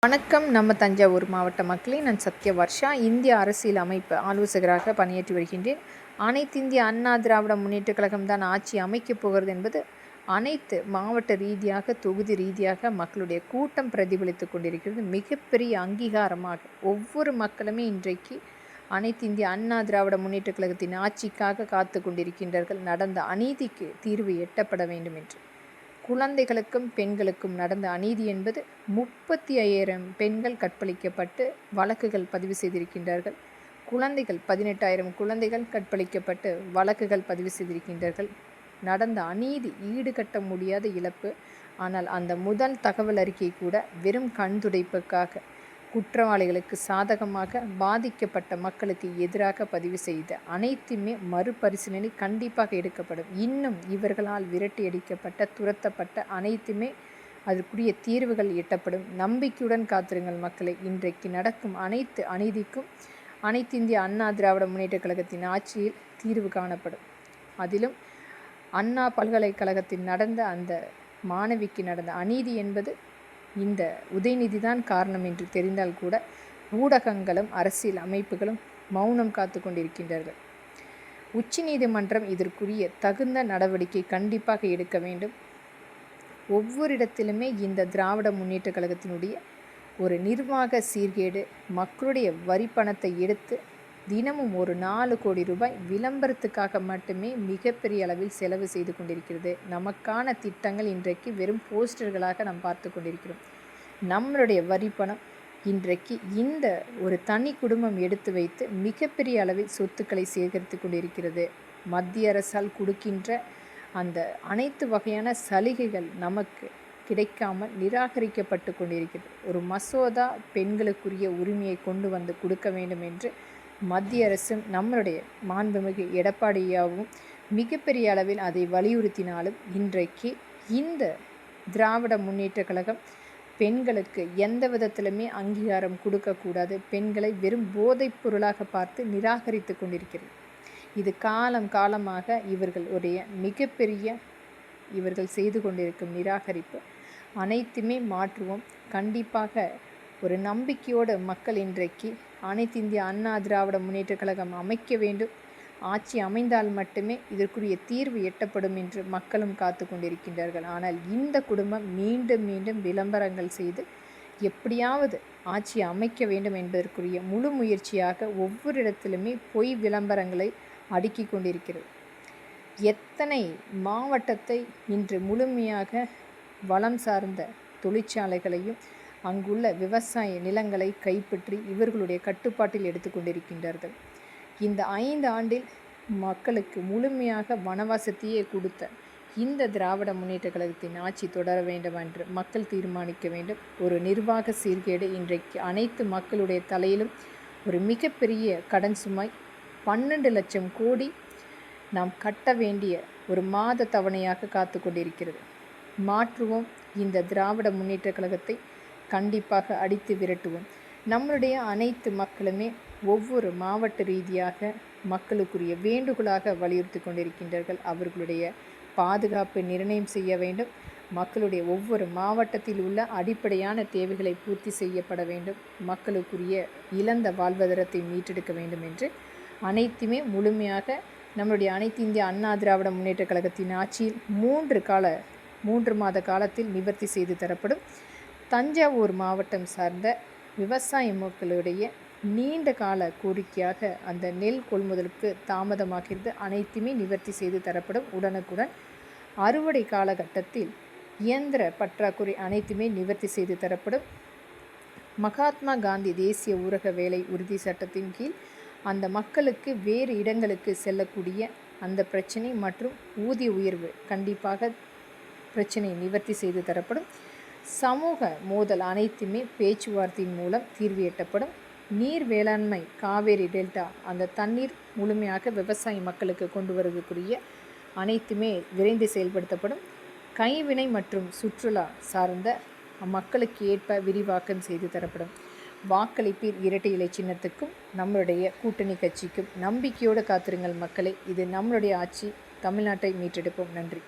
வணக்கம். நம்ம தஞ்சாவூர் மாவட்ட மக்களே, நான் சத்ய வர்ஷா. இந்திய அரசியல் அமைப்பு ஆலோசகராக பணியாற்றி வருகின்றேன். அனைத்து இந்திய அண்ணா திராவிட முன்னேற்ற கழகம் தான் ஆட்சி அமைக்கப் போகிறது என்பது அனைத்து மாவட்ட ரீதியாக, தொகுதி ரீதியாக மக்களுடைய கூட்டம் பிரதிபலித்து கொண்டிருக்கிறது. மிகப்பெரிய அங்கீகாரமாக ஒவ்வொரு மக்களுமே இன்றைக்கு அனைத்து இந்திய அண்ணா திராவிட முன்னேற்ற கழகத்தின் ஆட்சிக்காக காத்து கொண்டிருக்கின்றார்கள். நடந்த அநீதிக்கு தீர்வு எட்டப்பட வேண்டும் என்று. குழந்தைகளுக்கும் பெண்களுக்கும் நடந்த அநீதி என்பது 35,000 பெண்கள் கற்பழிக்கப்பட்டு வழக்குகள் பதிவு செய்திருக்கின்றார்கள். குழந்தைகள் 18,000 குழந்தைகள் கற்பழிக்கப்பட்டு வழக்குகள் பதிவு செய்திருக்கின்றார்கள். நடந்த அநீதி ஈடுகட்ட முடியாத இழப்பு. ஆனால் அந்த முதல் தகவல் அறிக்கை கூட வெறும் கண் துடைப்புக்காக, குற்றவாளிகளுக்கு சாதகமாக, பாதிக்கப்பட்ட மக்களுக்கு எதிராக பதிவு செய்த அனைத்துமே மறுபரிசீலனை கண்டிப்பாக எடுக்கப்படும். இன்னும் இவர்களால் விரட்டியடிக்கப்பட்ட, துரத்தப்பட்ட அனைத்துமே அதற்குரிய தீர்வுகள் எட்டப்படும். நம்பிக்கையுடன் காத்திருங்கள் மக்களை. இன்றைக்கு நடக்கும் அனைத்து அநீதிக்கும் அனைத்து இந்திய அண்ணா திராவிட முன்னேற்ற கழகத்தின் ஆட்சியில் தீர்வு காணப்படும். அதிலும் அண்ணா பல்கலைக்கழகத்தில் நடந்த அந்த மாணவிக்கு நடந்த அநீதி என்பது இந்த உதயநிதி தான் காரணம் என்று தெரிந்தால் கூட ஊடகங்களும் அரசியல் அமைப்புகளும் மௌனம் காத்து கொண்டிருக்கின்றார்கள். உச்சநீதிமன்றம் இதற்குரிய தகுந்த நடவடிக்கை கண்டிப்பாக எடுக்க வேண்டும். ஒவ்வொரு இடத்திலுமே இந்த திராவிட முன்னேற்ற கழகத்தினுடைய ஒரு நிர்வாக சீர்கேடு, மக்களுடைய வரி பணத்தை எடுத்து தினமும் ஒரு 4 கோடி ரூபாய் விளம்பரத்துக்காக மட்டுமே மிகப்பெரிய அளவில் செலவு செய்து கொண்டிருக்கிறது. நமக்கான திட்டங்கள் இன்றைக்கு வெறும் போஸ்டர்களாக நாம் பார்த்து கொண்டிருக்கிறோம். நம்மளுடைய வரி பணம் இன்றைக்கு இந்த ஒரு தனி குடும்பம் எடுத்து வைத்து மிகப்பெரிய அளவில் சொத்துக்களை சேகரித்து கொண்டிருக்கிறது. மத்திய அரசால் கொடுக்கின்ற அந்த அனைத்து வகையான சலுகைகள் நமக்கு கிடைக்காமல் நிராகரிக்கப்பட்டு கொண்டிருக்கிறது. ஒரு மசோதா பெண்களுக்குரிய உரிமையை கொண்டு வந்து கொடுக்க வேண்டும் என்று மத்திய அரசும் நம்மளுடைய மாண்புமிகு எடப்பாடியாகவும் மிகப்பெரிய அளவில் அதை வலியுறுத்தினாலும் இன்றைக்கு இந்த திராவிட முன்னேற்ற கழகம் பெண்களுக்கு எந்த விதத்திலுமே அங்கீகாரம் கொடுக்கக்கூடாது, பெண்களை வெறும் போதைப் பொருளாக பார்த்து நிராகரித்து கொண்டிருக்கிறது. இது காலமாக இவர்களுடைய மிகப்பெரிய இவர்கள் செய்து கொண்டிருக்கும் நிராகரிப்பு அனைத்துமே மாற்றுவோம். கண்டிப்பாக ஒரு நம்பிக்கையோடு மக்கள் இன்றைக்கு அனைத்து இந்திய அண்ணா திராவிட முன்னேற்ற கழகம் அமைக்க வேண்டும். ஆட்சி அமைந்தால் மட்டுமே இதற்குரிய தீர்வு எட்டப்படும் என்று மக்களும் காத்து கொண்டிருக்கின்றார்கள். ஆனால் இந்த குடும்பம் மீண்டும் விளம்பரங்கள் செய்து எப்படியாவது ஆட்சி அமைக்க வேண்டும் என்பதற்குரிய முழு முயற்சியாக ஒவ்வொரு இடத்திலுமே பொய் விளம்பரங்களை அடுக்கி கொண்டிருக்கிறது. எத்தனை மாவட்டத்தை இன்று முழுமையாக வளம் சார்ந்த தொழிற்சாலைகளையும் அங்குள்ள விவசாய நிலங்களை கைப்பற்றி இவர்களுடைய கட்டுப்பாட்டில் எடுத்துக்கொண்டிருக்கின்றார்கள். இந்த 5 ஆண்டில் மக்களுக்கு முழுமையாக வனவாசத்தையே கொடுத்த இந்த திராவிட முன்னேற்ற கழகத்தின் ஆட்சி தொடர வேண்டும் என்று மக்கள் தீர்மானிக்க வேண்டும். ஒரு நிர்வாக சீர்கேடு இன்றைக்கு அனைத்து மக்களுடைய தலையிலும் ஒரு மிகப்பெரிய கடன் சுமை. 12 லட்சம் கோடி நாம் கட்ட வேண்டிய ஒரு மாத தவணையாக காத்து கொண்டிருக்கிறது. மாற்றுவோம். இந்த திராவிட முன்னேற்ற கழகத்தை கண்டிப்பாக அடித்து விரட்டுவோம். நம்மளுடைய அனைத்து மக்களுமே ஒவ்வொரு மாவட்ட ரீதியாக மக்களுக்குரிய வேண்டுகோளாக வலியுறுத்தி கொண்டிருக்கின்றார்கள். அவர்களுடைய பாதுகாப்பு நிர்ணயம் செய்ய வேண்டும். மக்களுடைய ஒவ்வொரு மாவட்டத்தில் உள்ள அடிப்படையான தேவைகளை பூர்த்தி செய்யப்பட வேண்டும். மக்களுக்குரிய இழந்த வாழ்வாதாரத்தை மீட்டெடுக்க வேண்டும் என்று அனைத்துமே முழுமையாக நம்முடைய அனைத்து இந்திய அண்ணா திராவிட முன்னேற்ற கழகத்தின் ஆட்சியில் 3 மாத காலத்தில் நிவர்த்தி செய்து தரப்படும். தஞ்சாவூர் மாவட்டம் சார்ந்த விவசாய மக்களுடைய நீண்ட கால கோரிக்கையாக அந்த நெல் கொள்முதலுக்கு தாமதமாகிறது. அனைத்துமே நிவர்த்தி செய்து தரப்படும். உடனுக்குடன் அறுவடை காலகட்டத்தில் இயந்திர பற்றாக்குறை அனைத்துமே நிவர்த்தி செய்து தரப்படும். மகாத்மா காந்தி தேசிய ஊரக வேலை உறுதி சட்டத்தின் கீழ் அந்த மக்களுக்கு வேறு இடங்களுக்கு செல்லக்கூடிய அந்த பிரச்சனை மற்றும் ஊதிய உயர்வு கண்டிப்பாக பிரச்சனை நிவர்த்தி செய்து தரப்படும். சமூக மோதல் அனைத்துமே பேச்சுவார்த்தையின் மூலம் தீர்வு எட்டப்படும். நீர் வேளாண்மை, காவேரி டெல்டா அந்த தண்ணீர் முழுமையாக விவசாய மக்களுக்கு கொண்டு வருவதற்குரிய அனைத்துமே விரைந்து செயல்படுத்தப்படும். கைவினை மற்றும் சுற்றுலா சார்ந்த மக்களுக்கு ஏற்ப விரிவாக்கம் செய்து தரப்படும். வாக்களிப்பீர் இரட்டை இலை சின்னத்துக்கும் நம்மளுடைய கூட்டணி கட்சிக்கும் நம்பிக்கையோடு காத்திருங்கள் மக்களே. இது நம்மளுடைய ஆட்சி. தமிழ்நாட்டை மீட்டெடுப்போம். நன்றி.